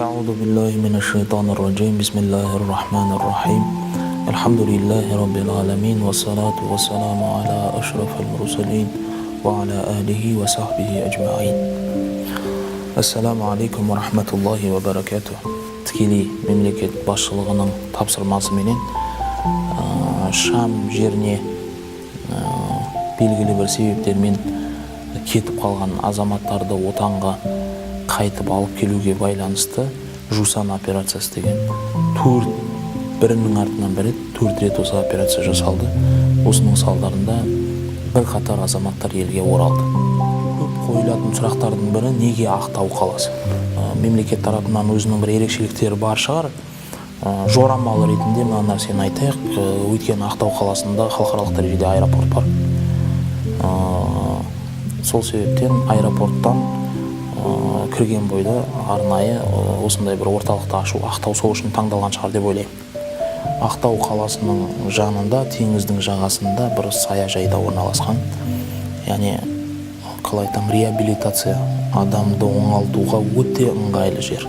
أعوذ بالله من الشيطان الرجيم بسم الله الرحمن الرحيم الحمد لله رب العالمين والصلاة والسلام على أشرف المرسلين وعلى آله وصحبه أجمعين Ассаламу алейкум ва рахматуллахи ва баракатух. Тікелей мемлекет басшылығының тапсырмасыменен Шам жеріне белгілі бір себептермен кетіп қалған азаматтарды отанға қайтып алып келуге байланысты Жусан операциясы деген бірінің артынан бірі 4 рет осы операция жасалды. Осының салдарында бірқатар азаматтар елге оралды. Көп қойылатын сұрақтардың бірі неге Ақтау қаласы? Мемлекет тарапынан өзінің бір ерекшеліктері бар шығар. Жорамал ретінде мына нәрсені айтайық. Өйткені Ақтау қаласында халықаралық дәрежеде аэропорт бар. Сол себептен аэропорттан кірген бойда арнайы осындай бір орталықты ашу Ақтау сол үшін таңдалған шығар деп ойлаймын. Ақтау қаласының жанында, теңіздің жағасында бір саяжайда орналасқан. Яғни қалай айтам, реабилитация, адамды оңалтуға өте ыңғайлы жер.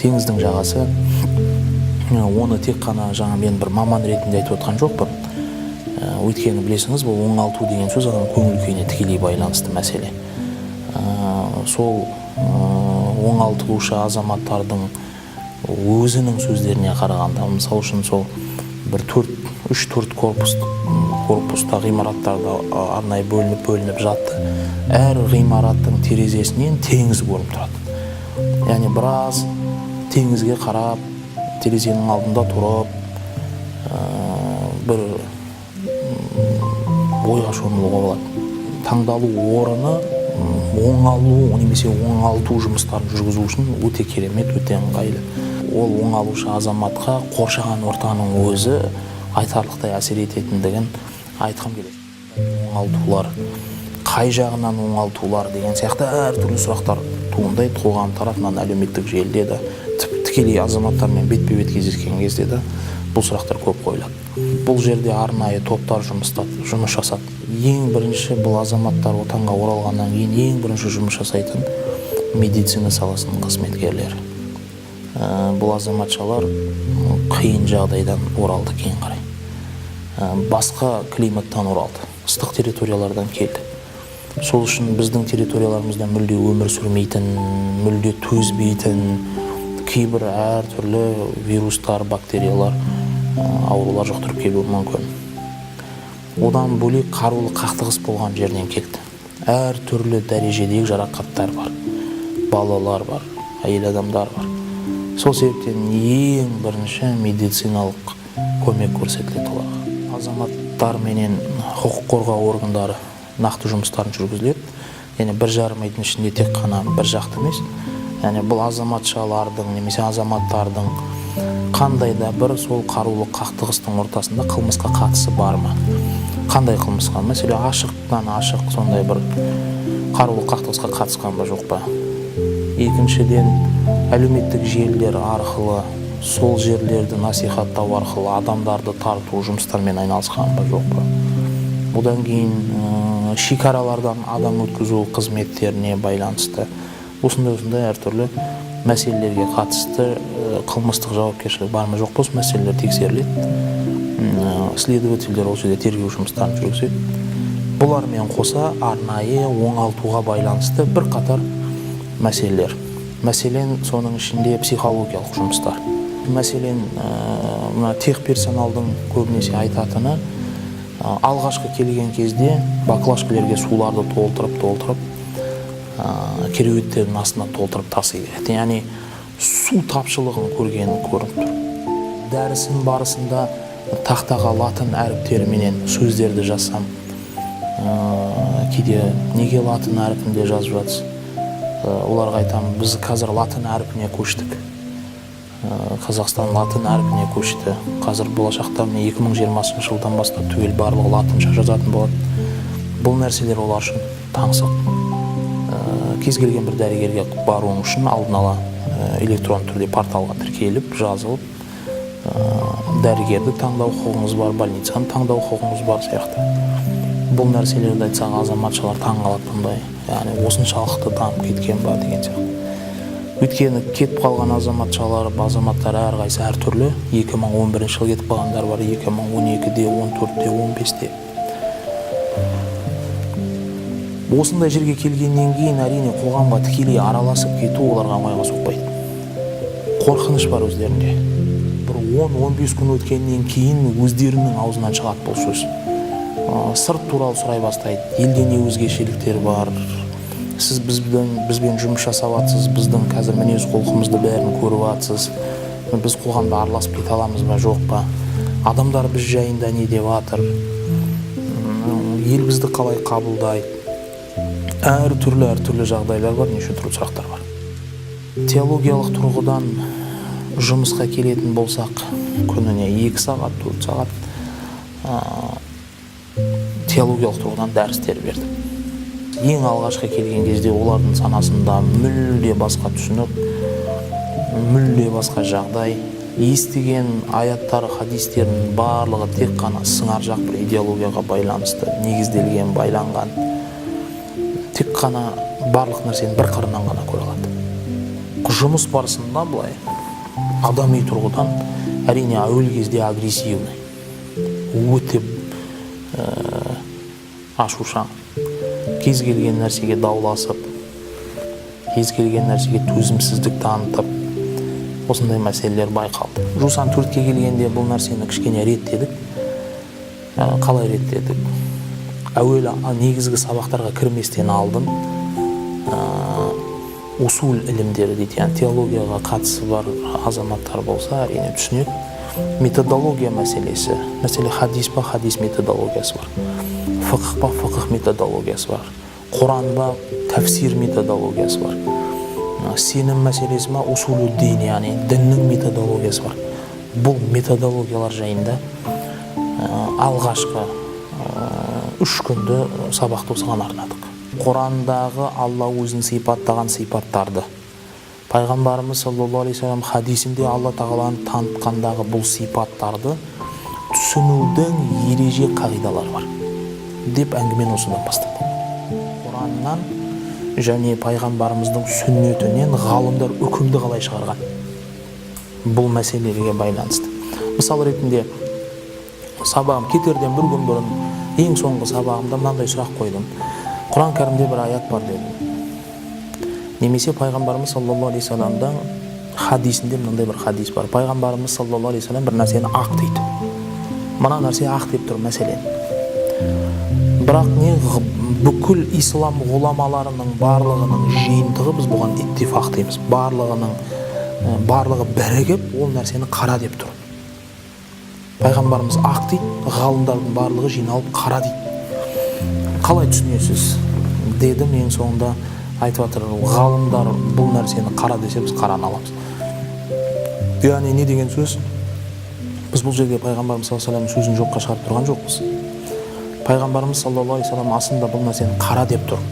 Теңіздің жағасы, оны тек қана жаңа мен бір маман ретінде айтып отқан жоқпын. Өйткені білесіңіз, бұл оңалту деген сөз адам көңіл күйіне тікелей байланысты мәселе. Сол оңалтылушы азаматтардың өзінің сөздеріне қарағанда, мысалы үшін сол бір 3-4 корпуста ғимараттарда арнайы бөлініп жатты. Әр ғимараттың терезесінен теңіз көрініп тұрады. Яғни біраз теңізге қарап, терезенің алдында тұрып, бір ойға шомылуға болады. Таңдалу орны оңалу немесе оңалту жұмыстарын жүргізу үшін өте керемет, өте ыңғайлы. Ол оңалушы азаматқа қоршаған ортаның өзі айтарлықтай әсер ететіндігін айтқым келеді. Оңалтулар, қай жағынан оңалтулар деген сияқты әртүрлі сұрақтар туындайды. Қоғам тарапынан әлеуметтік желіде де, тікелей азаматтармен бетпе-бет кездескен кезде де бұл сұрақтар көп қойылады. Бұл жерде арнайы топтар жұмыс жасады. Ең бірінші бұл азаматтар отанға оралғаннан кейін ең бірінші жұмыс жасайтын медицина саласының қызметкерлері. Бұл азаматшалар қиын жағдайдан оралды кейін қарай. Басқа климаттан оралды, ыстық территориялардан келді. Сол үшін біздің территорияларымызда мүлде өмір сүрмейтін, мүлде төзбейтін кейбір әртүрлі вирустар, бактериялар, аурулар жұқтырып келуі мүмкін. Одан бөлек қарулы қақтығыс болған жерден келді. Әр түрлі дәрежедегі жарақаттар бар. Балалар бар, әйел адамдар бар. Сол себептен ең бірінші медициналық көмек көрсетіледі оларға. Азаматтар менен құқық қорғау органдары нақты жұмыстарын жүргізіледі. Яғни 1,5 айдың ішінде тек қана бір жақты емес. Яғни бұл азаматшалардың немесе азаматтардың қандай да бір сол қарулы қақтығыстың ортасында қылмысқа қатысы бар ма? Қандай қылмысқа? Мәселе ашықтан ашық сондай бір қарулы қақтығысқа қатысқан ба жоқ па? Екіншіден, әлеуметтік желілер арқылы сол жерлерді насихаттау арқылы адамдарды тарту жұмыстармен айналысқан ба жоқ па? Бұдан кейін шекаралардан адам өткізу қызметтеріне байланысты осындай әртүрлі мәселелерге қатысты қылмыстық жауапкершілік бар ма жоқ па? Осы мәселелер тексеріледі. Следовательдер ол жерде тергеу жұмыстарын жүргізеді. Бұлармен қоса арнайы оңалтуға байланысты бірқатар мәселелер. Мәселен, соның ішінде психологиялық жұмыстар. Мәселен, техперсоналдың көбінесе айтатыны, алғашқы келген кезде баклажкалерге суларды толтырып, кереуеттердің астына толтырып тасый береді. Яғни су тапшылығын көргенін көрініп тұр. Дәрісін барысында тақтаға латын әріптеріменен сөздерді жазсам, кейде неге латын әрпінде жазып жатсыз? Оларға айтам, біз қазір латын әрпіне көштік. Қазақстан латын әрпіне көшті. Қазір болашақта 2020 жылдан бастап түгел барлығы латынша жазатын болады. Бұл нәрселер олар үшін таңсық. Кез келген бір дәрігерге баруың үшін алдын ала электрон түрде порталға тіркеліп, жазылып, дәрігерді таңдау құқығыңыз бар, больницаны таңдау құқығыңыз бар сияқты. Бұл нәрселерді айтсақ азаматшалар таң қалады бұндай. Яғни осыншалықты дамып кеткен ба деген сияқты. Өйткені кетіп қалған азаматтар әрқайсысы әртүрлі. 2011 жылы кетіп қалғандар бар, 2012-де, 14-те, 15-те. Осындай жерге келгеннен кейін әрине қоғамға тікелей араласып кету оларға оңайға соқпайды. Қорқыныш бар өздерінде. Бір 10-15 күн өткеннен кейін өздерінің аузынан шығады бұл сөз. Сырт туралы сұрай бастайды. Елде не өзгешеліктер бар? Сіз бізбен жұмыс жасап жатсыз, біздің қазір мінез құлқымызды бәрін көріп жатсыз. Біз қоғамда араласып кете аламыз ба, жоқ па? Адамдар біз жайында не деп жатыр? Ел бізді қалай қабылдайды? Әртүрлі жағдайлар бар, неше түрлі сұрақтар бар. Теологиялық тұрғыдан жұмысқа келетін болсақ, күніне 2 сағат, 4 сағат теологиялық тұрғыдан дәрістер бердім. Ең алғашқы келген кезде олардың санасында мүлде басқа түсінік, мүлде басқа жағдай, естіген аяттар, хадистердің барлығы тек қана сыңар жақ бір идеологияға байланысты, негізделген, байланған. Тек қана барлық нәрсені бір қырынан ғана көре алады. Жұмыс барысында былай адами тұрғыдан әрине әуел кезде агрессивный, өте ашушаң, кез келген нәрсеге дауласып, кез келген нәрсеге төзімсіздік танытып, осындай мәселелер байқалды. Жусан 4-ке келгенде бұл нәрсені кішкене реттедік. Қалай реттедік? Әуел негізгі сабақтарға кірместен алдын усул ілімдері дейді, яғни теологияға қатысы бар азаматтар болса, әрине түсінеді. Методология мәселесі, мәселе хадис па, хадис методологиясы бар. Фықх па, фықх методологиясы бар. Құран ба, тәфсир методологиясы бар. Сенім мәселесі ма, усулуддин, яғни діннің методологиясы бар. Бұл методологиялар жайында алғашқы 3 күнді сабақты осыған арнадық. Құрандағы Алла өзін сипаттаған сипаттарды, пайғамбарымыз саллаллаху алейхи вассалам хадисінде Алла тағаланы танытқандағы бұл сипаттарды түсінудің ереже қағидалары бар деп әңгімені осыдан бастады. Құраннан және пайғамбарымыздың сүннетінен ғалымдар үкімді қалай шығарған бұл мәселелерге байланысты. Мысал ретінде сабағым кетерден бір күн бұрын ең соңғы сабағымда мынандай сұрақ қойдым. Құран кәрімде бір аят бар дедім. Немесе пайғамбарымыз саллаллаху алейхи вассаламның хадисінде мынандай бір хадис бар. Пайғамбарымыз саллаллаху алейхи вассалам бір нәрсені ақ дейді. Мына нәрсе ақ деп тұр мәселен. Бірақ бүкіл ислам ғұламаларының барлығының жиынтығы біз бұған иттифақ дейміз. Барлығы бірігіп ол нәрсені қара деп тұр. Пайғамбарымыз ақ дейді, ғалымдардың барлығы жиналып қара дейді. Қалай түсінесіз? Дедім, ең соңында айтып жатыр, ғалымдар бұл нәрсені қара десе біз қараны аламыз. Яғни не деген сөз? Біз бұл жерде пайғамбарымыз саллаллаху алейхи вассаламның сөзін жоққа шығарып тұрған жоқпыз. Пайғамбарымыз саллаллаху алейхи вассалам асында бұл нәрсені қара деп тұр.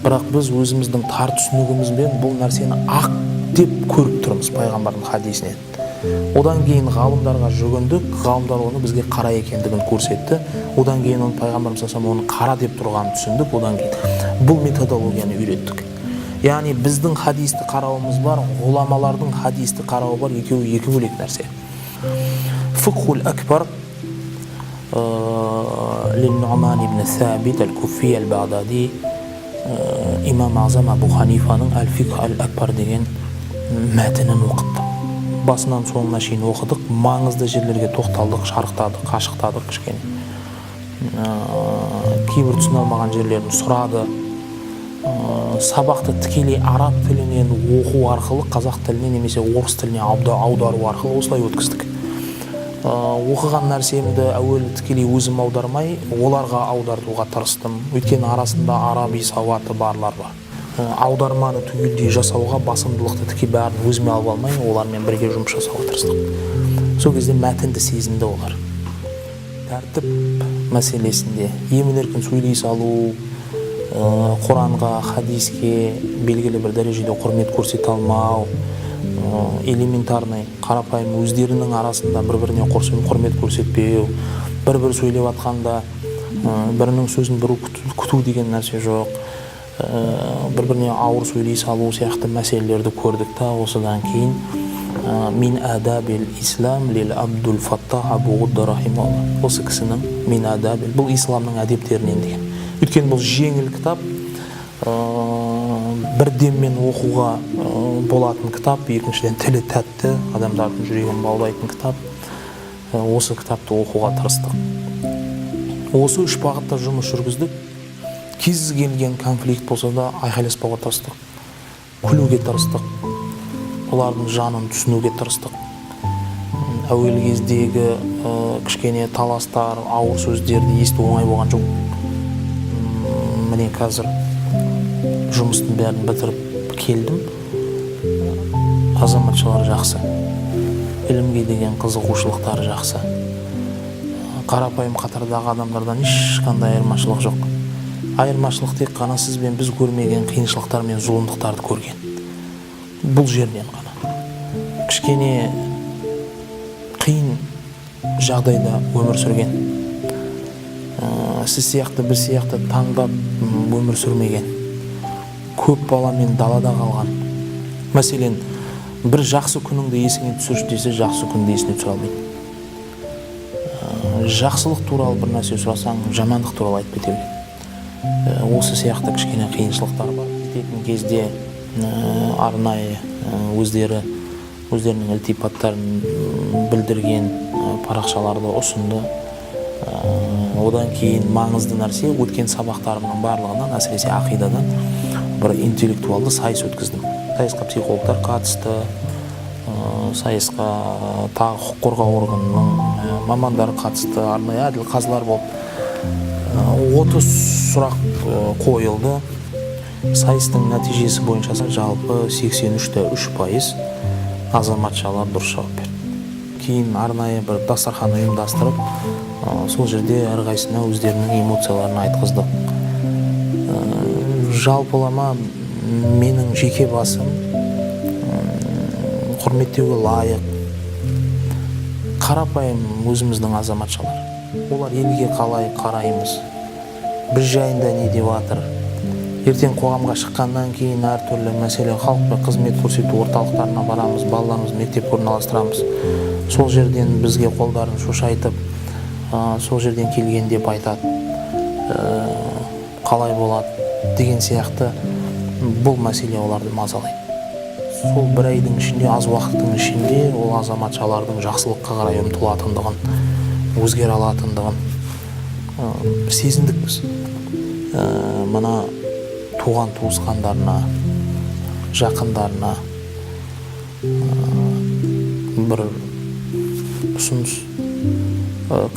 Бірақ біз өзіміздің тар түсінігімізбен бұл нәрсені ақ деп көріп тұрмыз пайғамбардың хадисінен. Одан кейін ғалымдарға жүгіндік, ғалымдар оны бізге қара екендігін көрсетті. Одан кейін оны пайғамбарымыз саллаллаху алейхи вассалам оны қара деп тұрғанын түсіндік. Одан кейін бұл методологияны үйреттік. Яғни біздің хадисті қарауымыз бар, ғұламалардың хадисті қарауы бар, екеуі екі бөлек нәрсе. Фикхул акбар лин-Нуъман ибн Сабит аль-Куфи аль-Бағдади, имам Азам Абу Ханифаның аль-Фикх аль-Акбар деген мәтінін оқыттым. Басынан соңына шейін оқыдық, маңызды жерлерге тоқталдық, шарықтадық, қашықтадық кішкене. Кейбір түсіне алмаған жерлерін сұрады. Сабақты тікелей араб тілінен оқу арқылы қазақ тіліне немесе орыс тіліне аудару арқылы осылай өткіздік. Оқыған нәрсемді әуелі тікелей өзім аудармай, оларға аудартуға тырыстым. Өйткені арасында араби сауаты барлар бар. Аударманы түгелдей жасауға басымдылықты тіке бәрін өзіме алып алмай, олармен бірге жұмыс жасауға тырыстық. Сол кезде мәтінді сезінді олар. Тәртіп мәселесінде емін-еркін сөйлей салу, Құранға, хадиске белгілі бір дәрежеде құрмет көрсете алмау, элементарный, қарапайым өздерінің арасында бір-біріне құрмет көрсетпеу, бір сөйлеп жатқанда бірінің сөзін бірі күту деген нәрсе жоқ. бір-біріне ауыр сөйлей салу сияқты мәселелерді көрдік та осыдан кейін мин адабил ислам лил абдул фаттах абу ғудда рахималла, осы кісінің мин адабил, бұл исламның әдептерінен деген. Өйткені бұл жеңіл кітап, бір деммен оқуға болатын кітап, екіншіден тілі тәтті, адамдардың жүрегін баурайтын кітап. Осы кітапты оқуға тырыстық. Осы 3 бағытта жұмыс жүргіздік. Кез келген конфликт болса да айқайласпауға тырыстық, күлуге тырыстық, олардың жанын түсінуге тырыстық. Әуел кездегі кішкене таластар, ауыр сөздерді есту оңай болған жоқ. Міне қазір жұмыстың бәрін бітіріп келдім. Азаматшалар жақсы, ілімге деген қызығушылықтары жақсы. Қарапайым қатардағы адамдардан ешқандай айырмашылық жоқ. Айырмашылық тек қана сізбен біз көрмеген қиыншылықтар мен зұлымдықтарды көрген. Бұл жерден ғана. Кішкене қиын жағдайда өмір сүрген. Сіз сияқты, біз сияқты таңдап өмір сүрмеген. Көп баламен далада қалған. Мәселен, бір жақсы күніңді есіңе түсірші десе, жақсы күнді есіне түсіре алмайды. Жақсылық туралы бір нәрсе сұрасаң, жамандық туралы айтып кете береді. Осы сияқты кішкене қиыншылықтар бар. Кететін кезде арнайы өздерінің ілтипаттарын білдірген парақшаларды ұсынды. Одан кейін маңызды нәрсе, өткен сабақтарымның барлығынан, әсіресе ақидадан бір интеллектуалды сайыс өткіздім. Сайысқа психологтар қатысты, сайысқа тағы құқық қорғау органының мамандары қатысты, арнайы әділ қазылар болып 30 сұрақ қойылды. Сайыстың нәтижесі бойынша жалпы 83.3% азаматшалар дұрыс жауап берді. Кейін арнайы бір дастархан ұйымдастырып, сол жерде әрқайсысына өздерінің эмоцияларын айтқыздық. Жалпылама менің жеке басым құрметтеуге лайық, қарапайым өзіміздің азаматшалар. Олар елге қалай қараймыз, біз жайында не деп жатыр. Ертең қоғамға шыққаннан кейін әртүрлі мәселе, халыққа қызмет көрсету орталықтарына барамыз, балаларымыз мектепке орналастырамыз. Сол жерден бізге қолдарын шошайтып, сол жерден келген деп айтады, қалай болады деген сияқты бұл мәселе оларды мазалайды. Сол бір айдың ішінде, аз уақыттың ішінде ол азаматшалардың жақсылыққа қарай ұмтылатындығын, өзгере алатындығын сезіндік біз. Мына туған туысқандарына, жақындарына бір ұсыныс.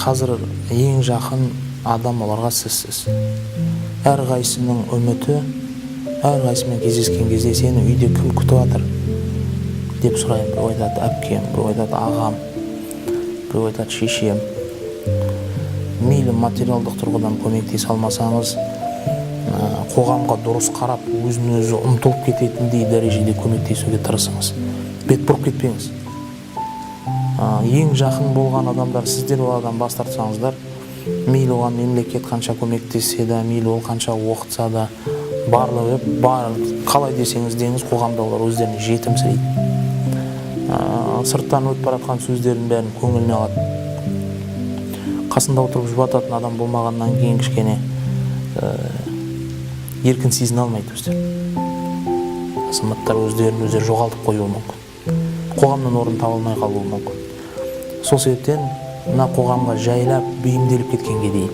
Қазір ең жақын адам оларға сізсіз. Әрқайсының үміті, әрқайсымен кездескен кезде сені үйде кім күтіп жатыр деп сұраймын. Бір айтады әпкем, бір айтады ағам, бір айтады шешем. Мейлі материалдық тұрғыдан көмектесе алмасаңыз, қоғамға дұрыс қарап, өзін-өзі ұмтылып кететіндей дәрежеде көмектесуге тырысыңыз. Бет бұрып кетпеңіз. Ең жақын болған адамдар, сіздер оладан бас тартсаңыздар, мейлі оған мемлекет қанша көмектессе де, мейлі ол қанша оқытса да, барлығы қалай десеңіз деңіз, қоғамда олар өздеріне жетімсірейді. Сырттан өтіп баратқан сөздердің бәрін көңіліне алады. Қасында отырып жұбататын адам болмағаннан кейін кішкене еркін сезіне алмайды өздері. Азаматтар өздерін өздері жоғалтып қоюы мүмкін. Қоғамның орнын таба алмай қалуы мүмкін. Сол себептен мына қоғамға жайлап бейімделіп кеткенге дейін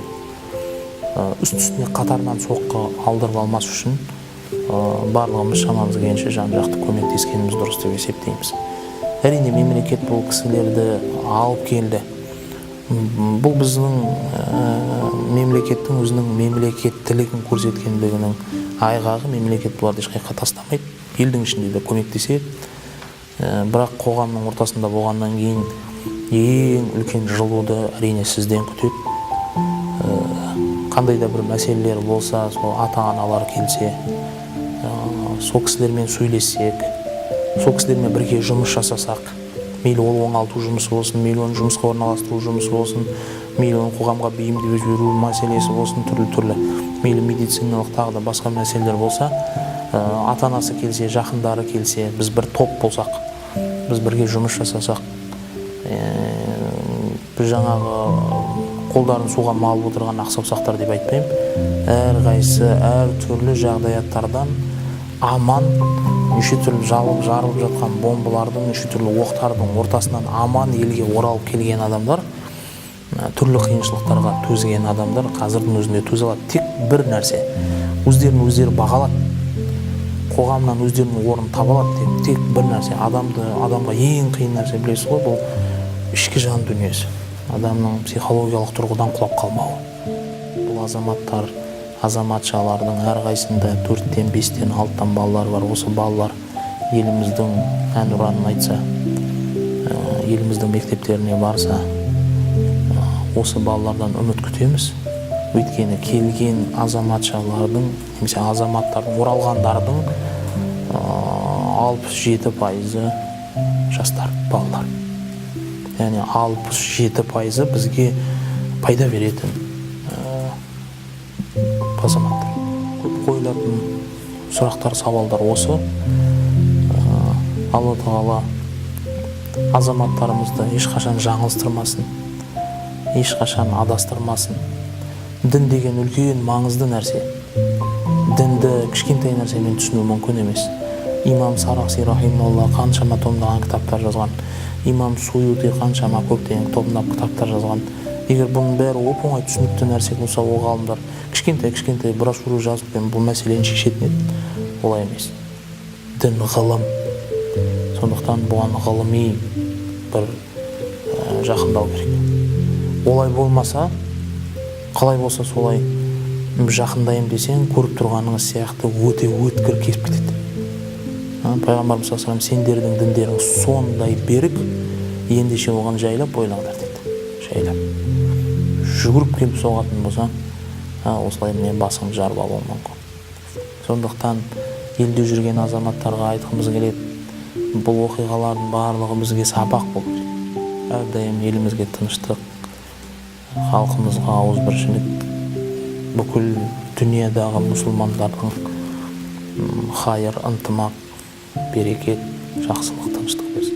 үсті-үстіне қатарынан соққы алдырып алмас үшін барлығымыз шамамыз келгенше жан-жақты көмектескеніміз дұрыс деп есептейміз. Әрине мемлекет бұл кісілерді алып келді. Бұл біздің мемлекеттің өзінің мемлекеттілігін көрсеткендігінің айғағы. Мемлекет бұларды ешқайда тастамайды, елдің ішінде де көмектеседі. Бірақ қоғамның ортасында болғаннан кейін ең үлкен жылуды әрине сізден күтеді. Қандай да бір мәселелер болса, сол ата-аналар келсе, сол кісілермен сөйлессек, сол кісілермен бірге жұмыс жасасақ, мейлі ол оңалту жұмысы болсын, мейлі оны жұмысқа орналастыру жұмысы болсын, мейлі оны қоғамға бейімдеп жіберу мәселесі болсын, түрлі мейлі медициналық тағы да басқа мәселелер болса, ата-анасы келсе, жақындары келсе, біз бір топ болсақ, біз бірге жұмыс жасасақ, біз жаңағы қолдарын суға малып отырған ақсаусақтар деп айтпаймын, әрқайсысы әр түрлі жағдаяттардан аман, неше түрлі жарылып жатқан бомбалардың, неше түрлі оқтардың ортасынан аман елге оралып келген адамдар, түрлі қиыншылықтарға төзген адамдар қазірдің өзінде төзе алады. Тек бір нәрсе, өздері бағалады, қоғамнан өздерінің орнын таба алады деп, тек бір нәрсе, адамға ең қиын нәрсе білесіз ғой, бұл ішкі жан дүниесі, адамның психологиялық тұрғыдан құлап қалмауы. Бұл азаматтар, азаматшалардың әрқайсысында 4-тен, 5-тен, 6-тан балалар бар. Осы балалар еліміздің әнұранын айтса, еліміздің мектептеріне барса, осы балалардан үміт күтеміз. Өйткені келген азаматшалардың, немесе азаматтардың, оралғандардың 67% жастар, балалар. Яғни 67% бізге пайда беретін азаматтар. Көп қойылатын сұрақтар, сауалдар осы. Алла Тағала азаматтарымызды ешқашан жаңылыстырмасын, ешқашан адастырмасын. Дін деген үлкен маңызды нәрсе. Дінді кішкентай нәрсемен түсіну мүмкін емес. Имам Сарахси рахималла қаншама томдаған кітаптар жазған, имам Суюти қаншама көптеген томдап кітаптар жазған. Егер бұның бәрі оп-оңай түсінікті нәрсе болса, ол ғалымдар кішкентай брошюра жазып бұл мәселені шешетін еді. Олай емес. Дін ғылым. Сондықтан бұған ғылыми бір жақындау керек. Олай болмаса, қалай болса солай жақындайым десең, көріп тұрғаныңыз сияқты өте өткір кесіп кетеді. Пайғамбарымыз саллаллаху алейхи вассалам, сендердің діндерің сондай берік, ендеше оған жайлап ойлаңдар дейді. Жайлап. Жүгіріп келіп соғатын болсаң, осылай міне басыңды жарып алуы мүмкін. Сондықтан елде жүрген азаматтарға айтқымыз келеді, бұл оқиғалардың барлығы бізге сабақ болу керек. Әрдайым елімізге тыныштық, халқымызға ауызбіршілік, бүкіл дүниядағы мұсылмандардың хайыр, ынтымақ, берекет, жақсылық, тыныштық берсін.